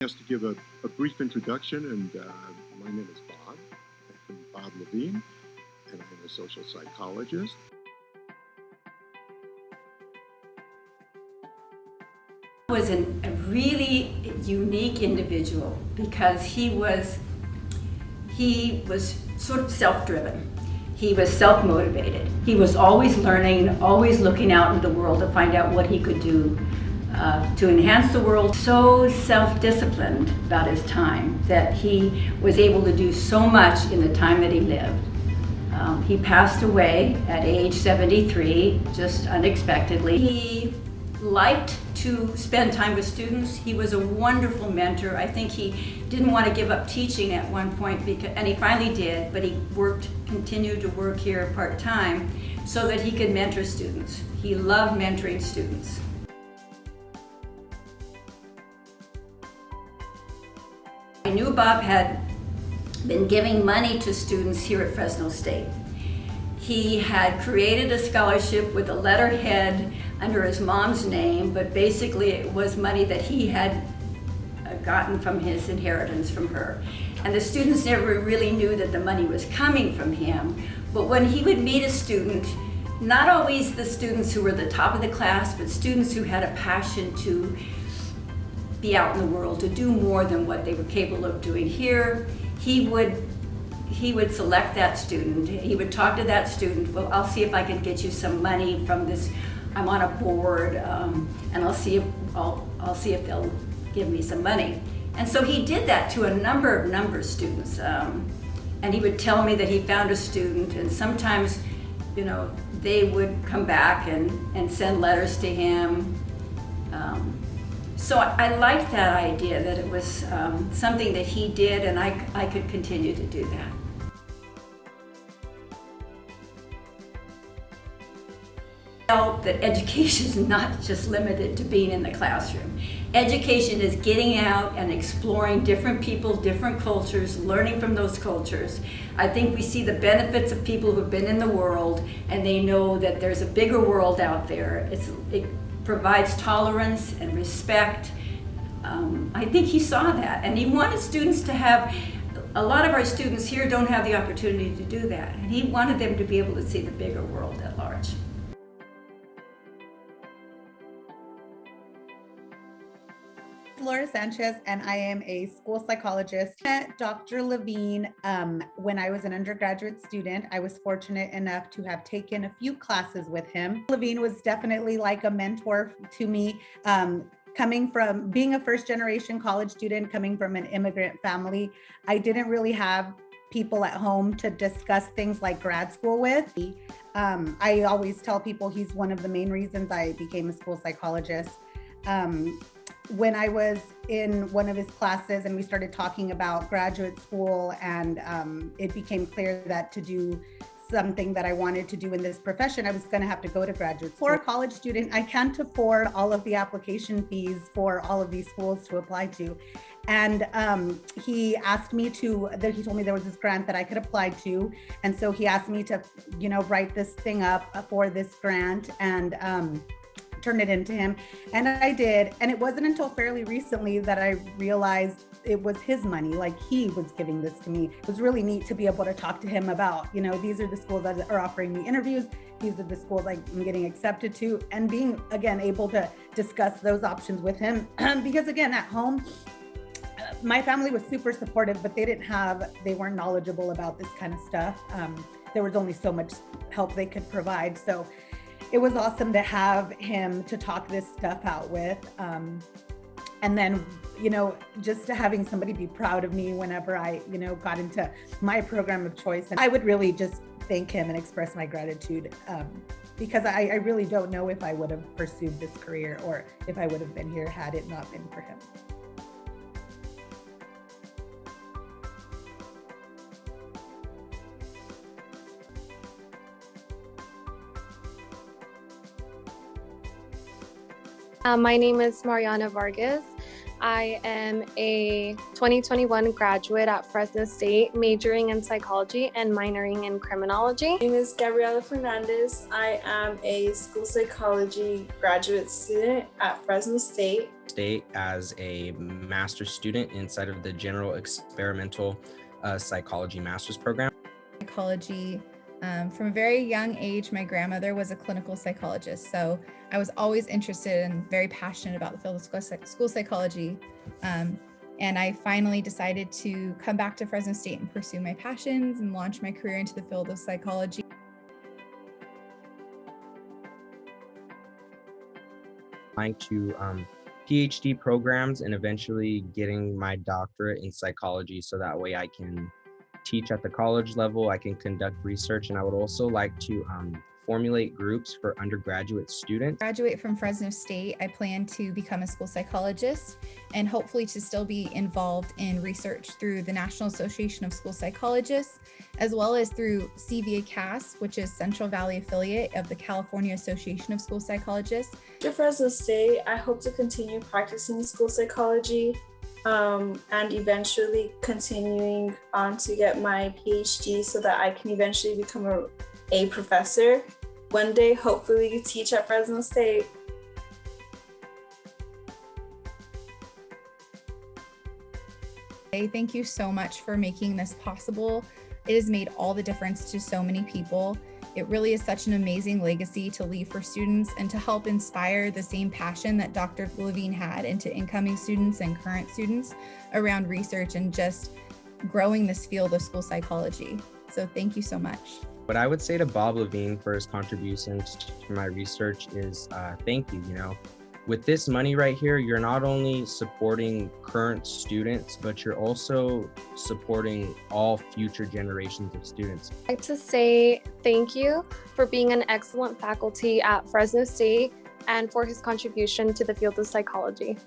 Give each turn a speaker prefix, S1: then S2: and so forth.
S1: Just to give a brief introduction, and my name is Bob. I'm Bob Levine, and I'm a social psychologist.
S2: Was a really unique individual because he was sort of self-driven. He was self-motivated. He was always learning, always looking out into the world to find out what he could do to enhance the world. So self-disciplined about his time that he was able to do so much in the time that he lived. He passed away at age 73, just unexpectedly. He liked to spend time with students. He was a wonderful mentor. I think he didn't want to give up teaching at one point, and he finally did, but he continued to work here part-time so that he could mentor students. He loved mentoring students. I knew Bob had been giving money to students here at Fresno State. He had created a scholarship with a letterhead under his mom's name, but basically it was money that he had gotten from his inheritance from her. And the students never really knew that the money was coming from him. But when he would meet a student, not always the students who were the top of the class, but students who had a passion to be out in the world, to do more than what they were capable of doing here, he would select that student. He would talk to that student. Well, I'll see if I can get you some money from this. I'm on a board, and I'll see if they'll give me some money. And so he did that to a number of students. And he would tell me that he found a student, and sometimes, they would come back and send letters to him. So I liked that idea that it was something that he did, and I could continue to do that. I felt that education is not just limited to being in the classroom. Education is getting out and exploring different people, different cultures, learning from those cultures. I think we see the benefits of people who've been in the world, and they know that there's a bigger world out there. It provides tolerance and respect. I think he saw that, and he wanted students to have, a lot of our students here don't have the opportunity to do that, and he wanted them to be able to see the bigger world at large.
S3: Laura Sanchez, and I am a school psychologist. I met Dr. Levine when I was an undergraduate student. I was fortunate enough to have taken a few classes with him. Levine was definitely like a mentor to me. Coming from being a first-generation college student, coming from an immigrant family, I didn't really have people at home to discuss things like grad school with. I always tell people he's one of the main reasons I became a school psychologist. When I was in one of his classes and we started talking about graduate school, and it became clear that to do something that I wanted to do in this profession, I was going to have to go to graduate school. For a college student, I can't afford all of the application fees for all of these schools to apply to. And he asked me he told me there was this grant that I could apply to. And so he asked me to, write this thing up for this grant and turn it into him. And I did. And it wasn't until fairly recently that I realized it was his money, like he was giving this to me. It was really neat to be able to talk to him about, these are the schools that are offering me interviews. These are the schools I'm getting accepted to, and being, again, able to discuss those options with him. Because again, at home, my family was super supportive, but they weren't knowledgeable about this kind of stuff. There was only so much help they could provide. So it was awesome to have him to talk this stuff out with. And then, just having somebody be proud of me whenever I, got into my program of choice. And I would really just thank him and express my gratitude because I really don't know if I would have pursued this career or if I would have been here had it not been for him.
S4: My name is Mariana Vargas. I am a 2021 graduate at Fresno State, majoring in psychology and minoring in criminology.
S5: My name is Gabriela Fernandez. I am a school psychology graduate student at Fresno State.
S6: As a master's student inside of the General Experimental Psychology Master's Program.
S7: Psychology. From a very young age, my grandmother was a clinical psychologist, so I was always interested and very passionate about the field of school psychology. And I finally decided to come back to Fresno State and pursue my passions and launch my career into the field of psychology.
S6: Applying to PhD programs and eventually getting my doctorate in psychology, so that way I can teach at the college level, I can conduct research, and I would also like to formulate groups for undergraduate students.
S7: Graduate from Fresno State, I plan to become a school psychologist and hopefully to still be involved in research through the National Association of School Psychologists, as well as through CVA-CAS, which is Central Valley affiliate of the California Association of School Psychologists.
S5: After Fresno State, I hope to continue practicing school psychology and eventually continuing on to get my PhD so that I can eventually become a professor. One day, hopefully, teach at Fresno State.
S7: Thank you so much for making this possible. It has made all the difference to so many people. It really is such an amazing legacy to leave for students and to help inspire the same passion that Dr. Levine had into incoming students and current students around research and just growing this field of school psychology. So thank you so much.
S6: What I would say to Bob Levine for his contributions to my research is thank you. With this money right here, you're not only supporting current students, but you're also supporting all future generations of students.
S4: I'd like to say thank you for being an excellent faculty at Fresno State and for his contribution to the field of psychology.